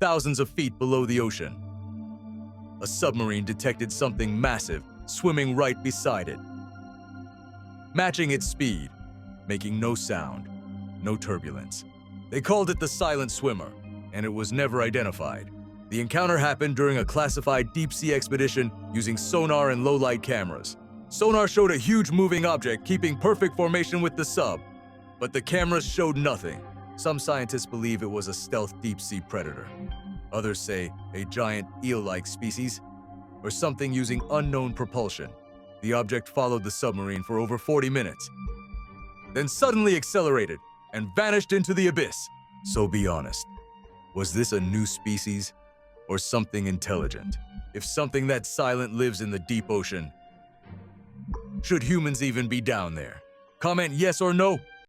thousands of feet below the ocean. A submarine detected something massive swimming right beside it, matching its speed, making no sound, no turbulence. They called it the Silent Swimmer, and it was never identified. The encounter happened during a classified deep-sea expedition using sonar and low-light cameras. Sonar showed a huge moving object keeping perfect formation with the sub, but the cameras showed nothing. Some scientists believe it was a stealth deep-sea predator. Others say a giant eel-like species, or something using unknown propulsion. The object followed the submarine for over 40 minutes, then suddenly accelerated and vanished into the abyss. So be honest, was this a new species or something intelligent? If something that silent lives in the deep ocean, should humans even be down there? Comment yes or no